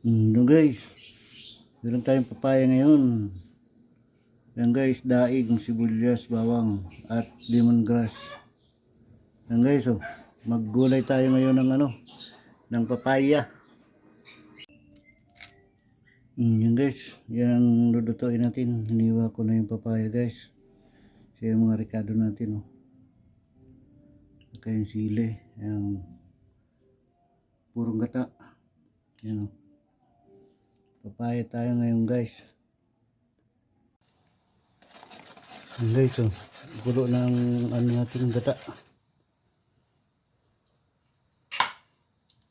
Guys, meron tayong papaya ngayon. Yan guys, daig, sibuyas, bawang at lemongrass. Yan guys, oh, maggulay tayo ngayon ng ng papaya. Yan guys, yan ang lulutuin natin. Hiniwa ko na yung papaya guys. Siya yung mga ricado natin, oh. Saka yung sili, yung purong gata. Yan, oh. Papaya tayo ngayon guys. Yan guys, oh, gulo ng natin gata.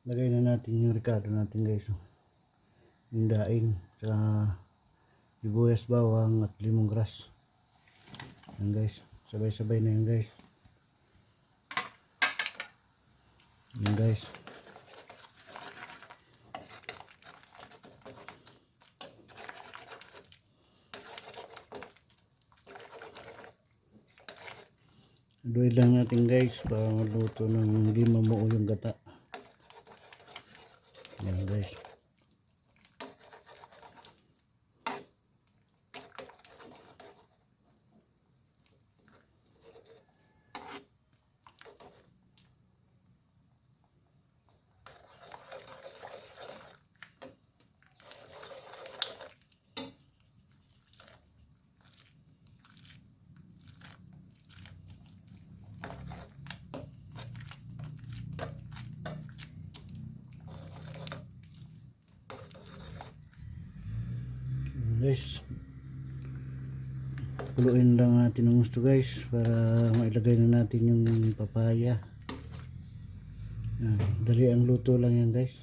Lagay na natin yung ricado natin guys, oh. Yung daing sa sibuyas, bawang at lemongrass. Yan guys, sabay-sabay na yan guys. Yan guys. Haluin lang natin guys para maluto ng hindi mamuo yung gata. Yan guys. Guys, kuluin lang natin ng gusto guys para mailagay na natin yung papaya. Dali ang luto lang yan guys.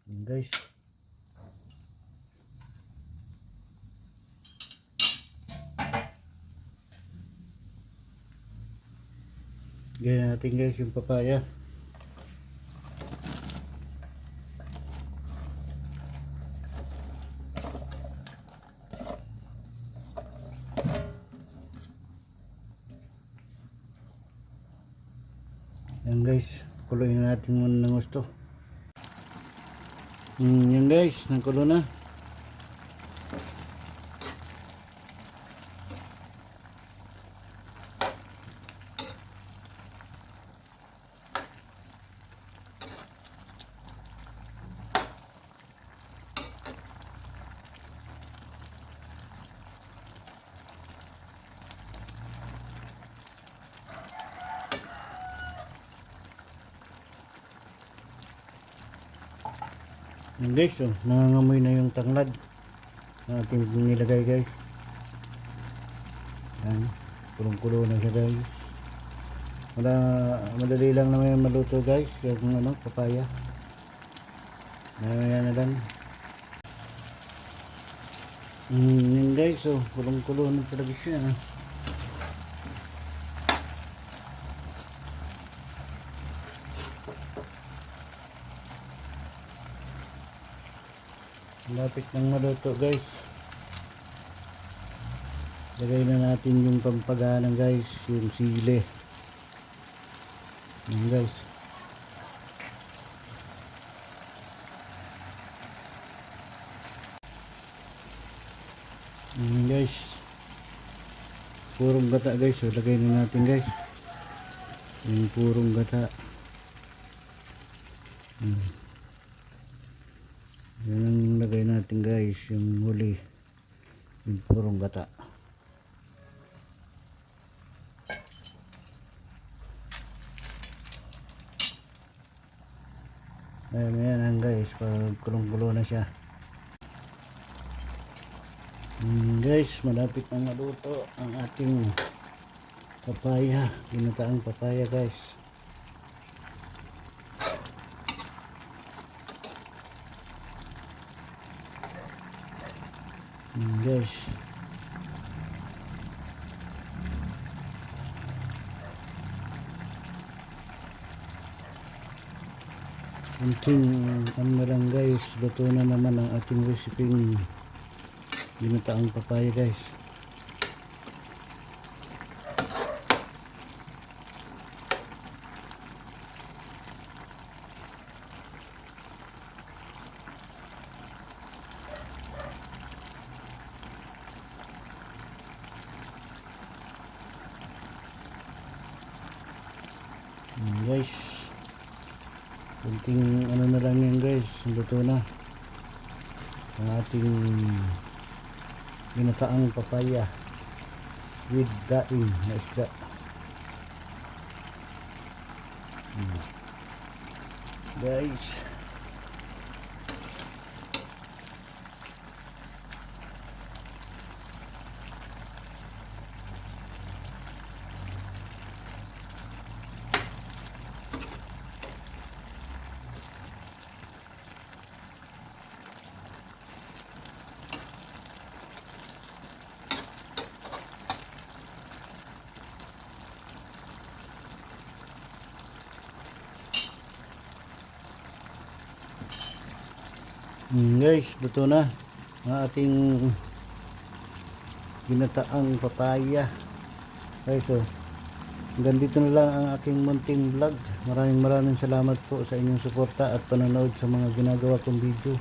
Yan guys. Gaya natin guys yung papaya. Yan guys, kuluin na natin muna ng gusto. Yan guys, nangkulo na. Yan guys, oh, nangangamoy na yung tanglad na ating nilagay guys. Yan, kulong-kulo na siya guys. Madali lang naman yung maluto guys, yung papaya. Yan na lang. Yan guys, oh, kulong-kulo na talaga siya. Lapit ng maluto guys. Lagay na natin yung pampagalang guys, yung sili. Yan guys. Yan guys. Purong gata guys, so lagay na natin guys. Yung purong gata. Yan ang lagay natin guys, yung huli, yung purong gata. Ayan guys, pag kulong-kulo na siya. Guys, malapit na maluto ang ating papaya, ginataang papaya guys. Guys, Unting ano na lang guys, luto na naman ang ating resiping ginataang papaya guys. Guys, kunting ano na lang yan guys, luto na ang ating ginataang papaya with daing na isda. Guys, guys, luto na ang ating ginataang papaya guys. So hanggang dito na lang ang aking munting vlog. Maraming salamat po sa inyong suporta at panonood sa mga ginagawa kong video.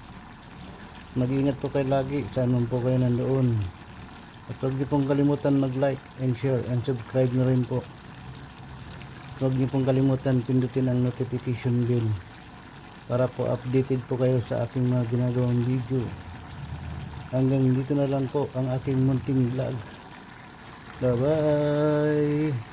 Mag-ingat po kayo lagi saan man po kayo nandoon, at huwag niyo pong kalimutan mag-like and share and subscribe na rin po. Huwag niyo pong kalimutan pindutin ang notification bell para po updated po kayo sa aking mga ginagawang video. Hanggang dito na lang po ang aking munting vlog. Bye bye.